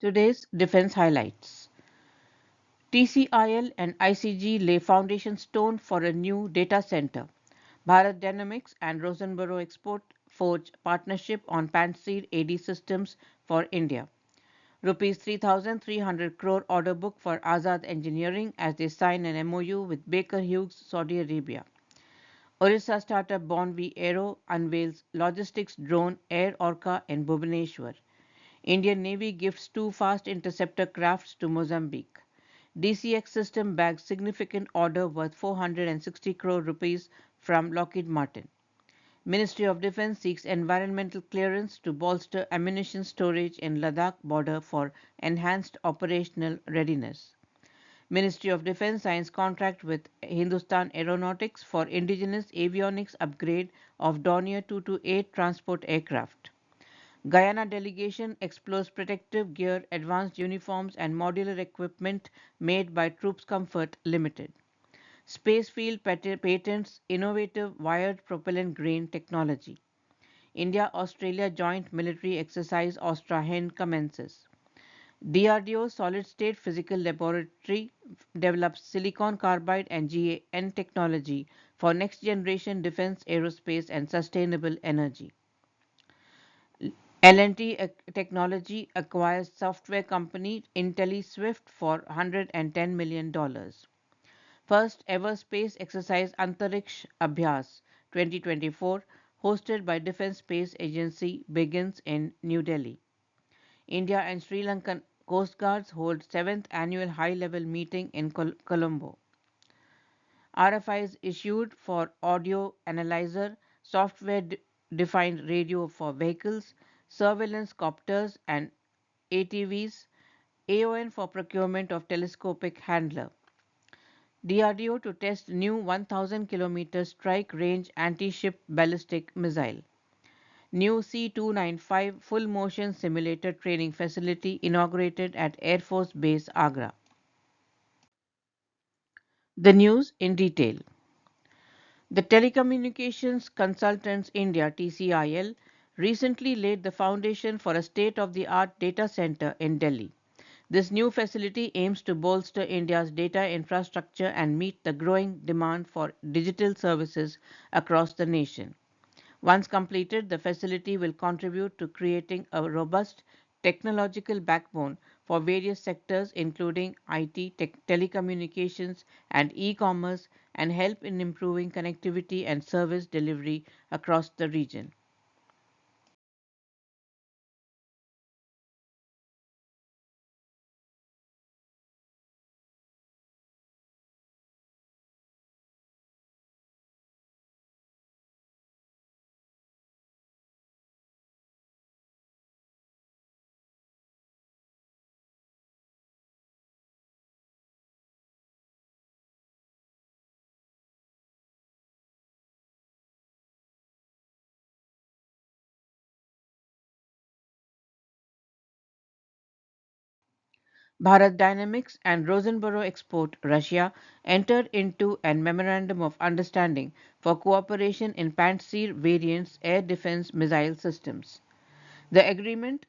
Today's defense highlights. TCIL and ICG lay foundation stone for a new data center. Bharat Dynamics and Rosenborough forge partnership on Pantsir AD systems for India. Rupees 3,300 crore order book for Azad Engineering as they sign an MOU with Baker Hughes Saudi Arabia. Odisha startup Bon V Aero unveils logistics drone Air Orca in Bhubaneswar. Indian Navy gifts two fast interceptor crafts to Mozambique. DCX system bags significant order worth 460 crore rupees from Lockheed Martin. Ministry of Defence seeks environmental clearance to bolster ammunition storage in Ladakh border for enhanced operational readiness. Ministry of Defence signs contract with Hindustan Aeronautics for Indigenous Avionics upgrade of Dornier 228 transport aircraft. Guyana delegation explores protective gear, advanced uniforms and modular equipment made by Troops Comfort Limited. Spacefield patents innovative wired propellant grain technology. India-Australia joint military exercise AUSTRAHIND commences. DRDO solid-state physical laboratory develops silicon carbide and GaN technology for next-generation defense, aerospace, and sustainable energy. L&T Technology acquires software company IntelliSwift for $110 million. First ever space exercise Antariksh Abhyas 2024 hosted by Defence Space Agency begins in New Delhi. India and Sri Lankan Coast Guards hold 7th annual high-level meeting in Colombo. RFIs issued for audio analyzer, software-defined radio for vehicles, surveillance copters and ATVs, AON for procurement of telescopic handler. DRDO to test new 1000 km strike range anti-ship ballistic missile. New C-295 full motion simulator training facility inaugurated at Air Force Base Agra. The news in detail. The Telecommunications Consultants India (TCIL) recently laid the foundation for a state-of-the-art data center in Delhi. This new facility aims to bolster India's data infrastructure and meet the growing demand for digital services across the nation. Once completed, the facility will contribute to creating a robust technological backbone for various sectors including IT, telecommunications, and e-commerce and help in improving connectivity and service delivery across the region. Bharat Dynamics and Rosenborough Export Russia entered into a memorandum of understanding for cooperation in Pantsir variants air defense missile systems. The agreement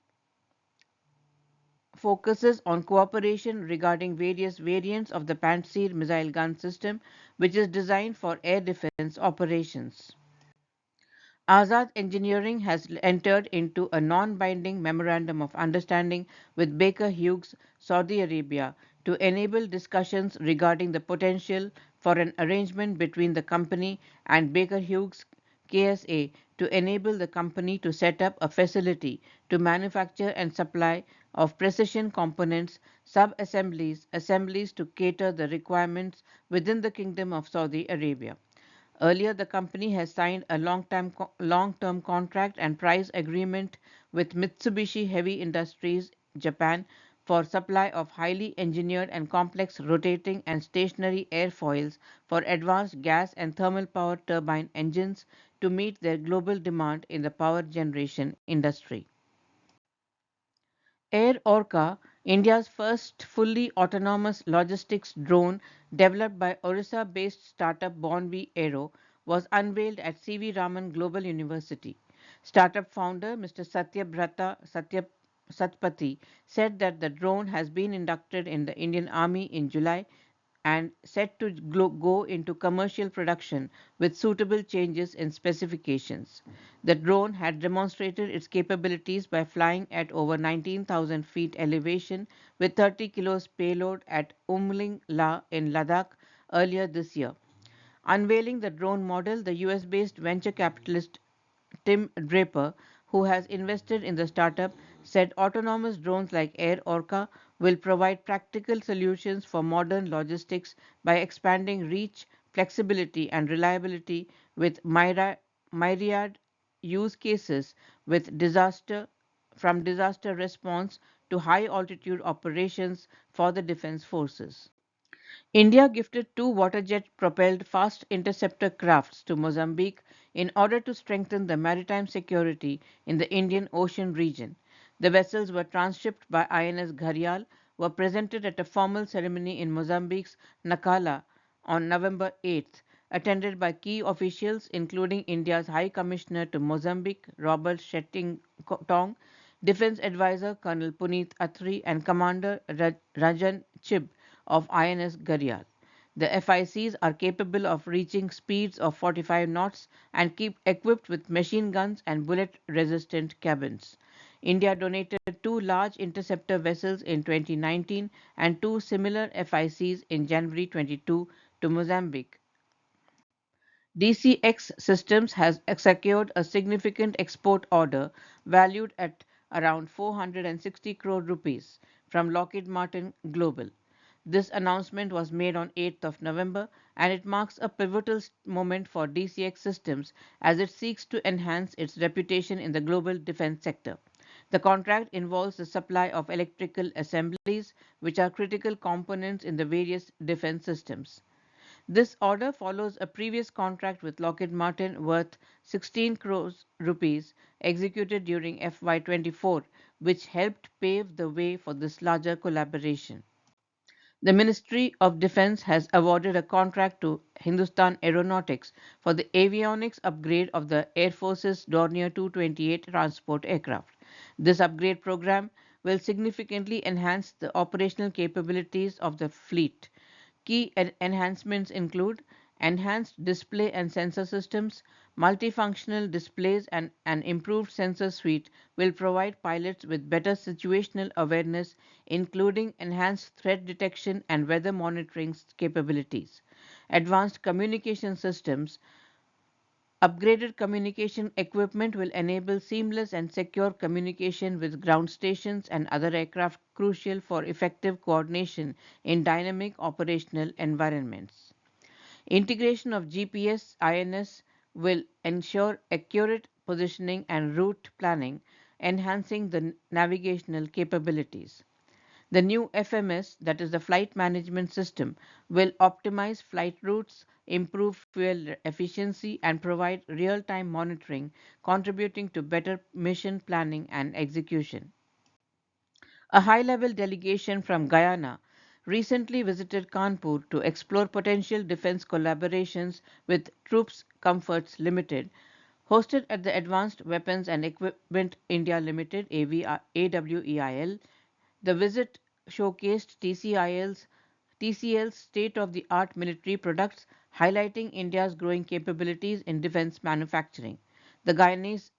focuses on cooperation regarding various variants of the Pantsir missile gun system, which is designed for air defense operations. Azad Engineering has entered into a non-binding memorandum of understanding with Baker Hughes Saudi Arabia to enable discussions regarding the potential for an arrangement between the company and Baker Hughes KSA to enable the company to set up a facility to manufacture and supply of precision components, sub-assemblies, assemblies to cater the requirements within the Kingdom of Saudi Arabia. Earlier, the company has signed a long-term contract and price agreement with Mitsubishi Heavy Industries Japan for supply of highly engineered and complex rotating and stationary airfoils for advanced gas and thermal power turbine engines to meet their global demand in the power generation industry. Air Orca, India's first fully autonomous logistics drone developed by Odisha-based startup Bon V Aero, was unveiled at C.V. Raman Global University. Startup founder Mr. Satyabrata Satpathy, said that the drone has been inducted in the Indian Army in July and set to go into commercial production with suitable changes in specifications. The drone had demonstrated its capabilities by flying at over 19,000 feet elevation with 30 kilos payload at Umling La in Ladakh earlier this year. Unveiling the drone model, the US based venture capitalist Tim Draper, who has invested in the startup, said autonomous drones like Air Orca will provide practical solutions for modern logistics by expanding reach, flexibility, and reliability with myriad use cases with from disaster response to high altitude operations for the defense forces. India gifted two waterjet propelled fast interceptor crafts to Mozambique in order to strengthen the maritime security in the Indian Ocean region. The vessels were transshipped by INS Gharial, were presented at a formal ceremony in Mozambique's Nacala on November 8th, attended by key officials including India's High Commissioner to Mozambique, Robert Tong, Defense Advisor Colonel Puneet Athri, and Commander Rajan Chib of INS Gharial. The FICs are capable of reaching speeds of 45 knots and keep equipped with machine guns and bullet-resistant cabins. India donated two large interceptor vessels in 2019 and two similar FICs in January 22 to Mozambique. DCX Systems has secured a significant export order valued at around 460 crore rupees from Lockheed Martin Global. This announcement was made on 8th of November and it marks a pivotal moment for DCX Systems as it seeks to enhance its reputation in the global defense sector. The contract involves the supply of electrical assemblies, which are critical components in the various defense systems. This order follows a previous contract with Lockheed Martin worth 16 crores rupees executed during FY24, which helped pave the way for this larger collaboration. The Ministry of Defense has awarded a contract to Hindustan Aeronautics for the avionics upgrade of the Air Force's Dornier 228 transport aircraft. This upgrade program will significantly enhance the operational capabilities of the fleet. Key enhancements include enhanced display and sensor systems, multifunctional displays, and an improved sensor suite will provide pilots with better situational awareness, including enhanced threat detection and weather monitoring capabilities. Advanced communication systems. Upgraded communication equipment will enable seamless and secure communication with ground stations and other aircraft, crucial for effective coordination in dynamic operational environments. Integration of GPS INS will ensure accurate positioning and route planning, enhancing the navigational capabilities. The new FMS, that is the Flight Management System, will optimize flight routes, improve fuel efficiency, and provide real time monitoring, contributing to better mission planning and execution. A high level delegation from Guyana recently visited Kanpur to explore potential defense collaborations with Troops Comforts Limited, hosted at the Advanced Weapons and Equipment India Limited AWEIL. The visit showcased TCIL's state-of-the-art military products, highlighting India's growing capabilities in defense manufacturing. The Guyanese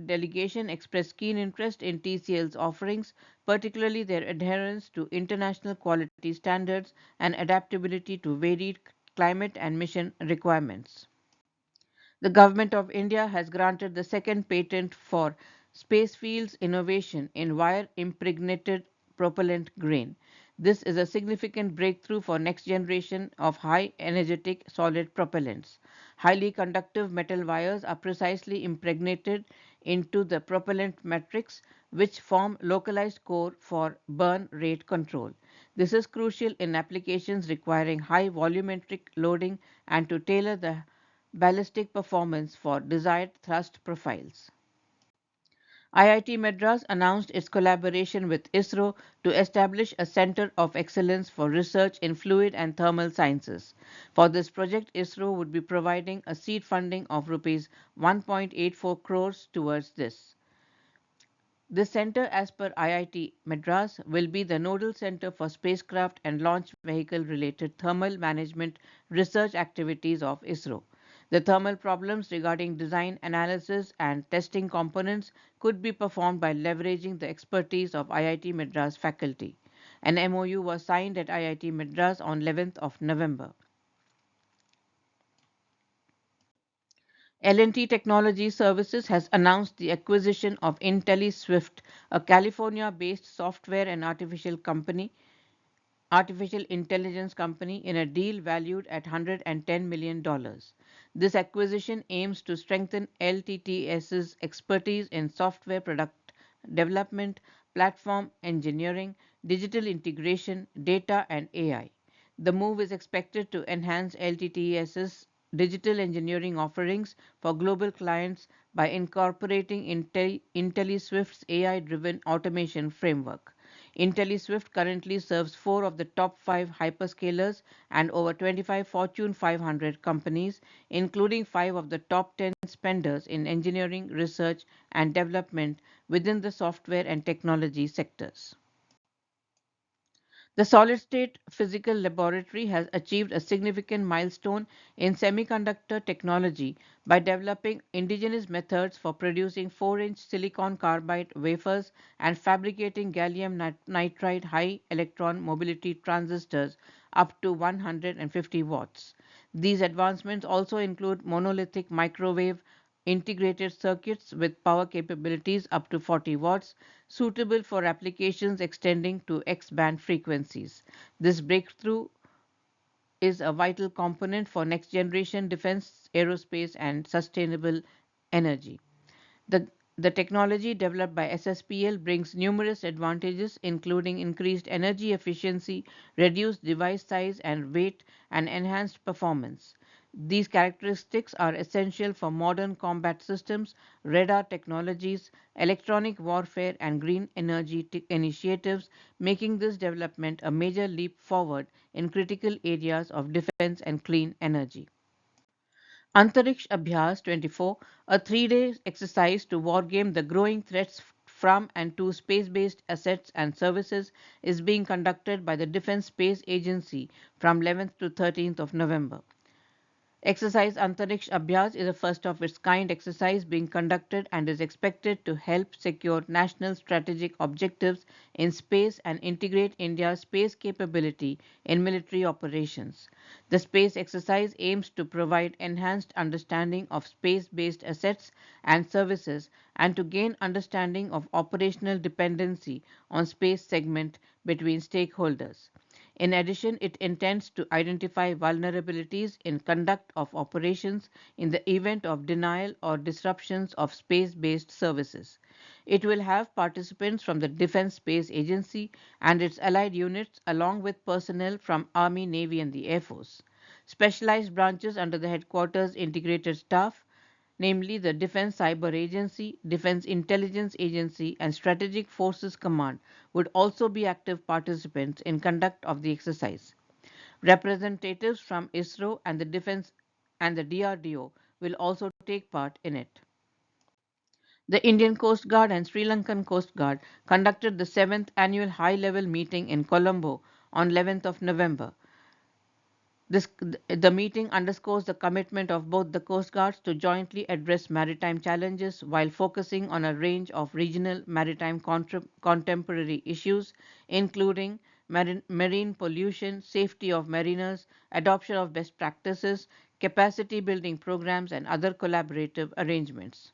delegation expressed keen interest in TCL's offerings, particularly their adherence to international quality standards and adaptability to varied climate and mission requirements. The Government of India has granted the second patent for Spacefields innovation in wire impregnated propellant grain. This is a significant breakthrough for next generation of high energetic solid propellants. Highly conductive metal wires are precisely impregnated into the propellant matrix, which form localized core for burn rate control. This is crucial in applications requiring high volumetric loading and to tailor the ballistic performance for desired thrust profiles. IIT Madras announced its collaboration with ISRO to establish a Center of Excellence for Research in Fluid and Thermal Sciences. For this project, ISRO would be providing a seed funding of rupees 1.84 crores towards this. This center, as per IIT Madras, will be the nodal center for spacecraft and launch vehicle related thermal management research activities of ISRO. The thermal problems regarding design, analysis, and testing components could be performed by leveraging the expertise of IIT Madras faculty. An MOU was signed at IIT Madras on 11th of November. L&T Technology Services has announced the acquisition of IntelliSwift, a California-based software and artificial intelligence company in a deal valued at $110 million. This acquisition aims to strengthen LTTS's expertise in software product development, platform engineering, digital integration, data, and AI. The move is expected to enhance LTTS's digital engineering offerings for global clients by incorporating IntelliSwift's AI-driven automation framework. IntelliSwift currently serves four of the top five hyperscalers and over 25 Fortune 500 companies, including five of the top 10 spenders in engineering, research, and development within the software and technology sectors. The solid state physical laboratory has achieved a significant milestone in semiconductor technology by developing indigenous methods for producing 4-inch silicon carbide wafers and fabricating gallium nitride high electron mobility transistors up to 150 watts. These advancements also include monolithic microwave integrated circuits with power capabilities up to 40 watts, suitable for applications extending to X-band frequencies. This breakthrough is a vital component for next generation defense, aerospace, and sustainable energy. The, the technology developed by SSPL brings numerous advantages, including increased energy efficiency, reduced device size and weight, and enhanced performance. These characteristics are essential for modern combat systems, radar technologies, electronic warfare, and green energy initiatives, making this development a major leap forward in critical areas of defense and clean energy. Antariksh Abhyas 24, a 3-day exercise to wargame the growing threats from and to space-based assets and services, is being conducted by the Defense Space Agency from 11th to 13th of November. Exercise Antariksh Abhyas is a first of its kind exercise being conducted and is expected to help secure national strategic objectives in space and integrate India's space capability in military operations. The space exercise aims to provide enhanced understanding of space-based assets and services and to gain understanding of operational dependency on space segment between stakeholders. In addition, it intends to identify vulnerabilities in conduct of operations in the event of denial or disruptions of space-based services. It will have participants from the Defense Space Agency and its allied units along with personnel from Army, Navy and the Air Force. Specialized branches under the headquarters integrated staff, namely the Defense Cyber Agency, Defense Intelligence Agency, and Strategic Forces Command, would also be active participants in conduct of the exercise. Representatives from ISRO and the Defense and the DRDO will also take part in it. The Indian Coast Guard and Sri Lankan Coast Guard conducted the 7th annual high-level meeting in Colombo on 11th of November. The meeting underscores the commitment of both the Coast Guards to jointly address maritime challenges while focusing on a range of regional maritime contemporary issues, including marine pollution, safety of mariners, adoption of best practices, capacity building programs, and other collaborative arrangements.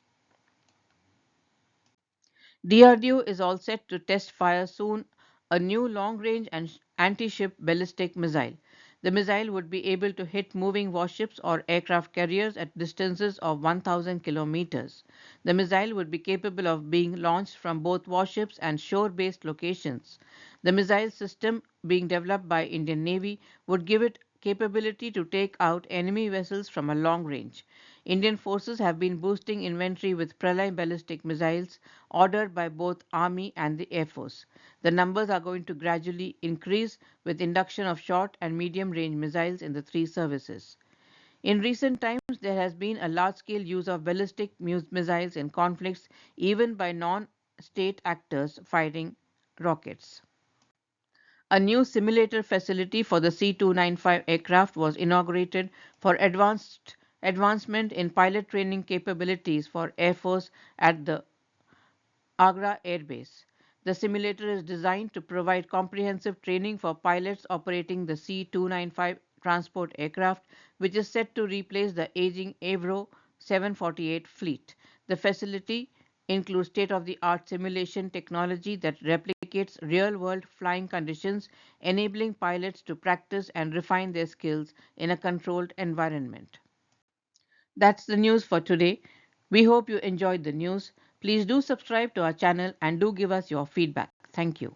DRDO is all set to test fire soon a new long-range and anti-ship ballistic missile. The missile would be able to hit moving warships or aircraft carriers at distances of 1,000 kilometers. The missile would be capable of being launched from both warships and shore-based locations. The missile system being developed by Indian Navy would give it capability to take out enemy vessels from a long range. Indian forces have been boosting inventory with Pralay ballistic missiles ordered by both Army and the Air Force. The numbers are going to gradually increase with induction of short and medium range missiles in the three services. In recent times, there has been a large scale use of ballistic missiles in conflicts, even by non state actors firing rockets. A new simulator facility for the C-295 aircraft was inaugurated for advancement in pilot training capabilities for Air Force at the Agra Air Base. The simulator is designed to provide comprehensive training for pilots operating the C-295 transport aircraft, which is set to replace the aging Avro 748 fleet. The facility includes state-of-the-art simulation technology that replicates real-world flying conditions, enabling pilots to practice and refine their skills in a controlled environment. That's the news for today. We hope you enjoyed the news. Please do subscribe to our channel and do give us your feedback. Thank you.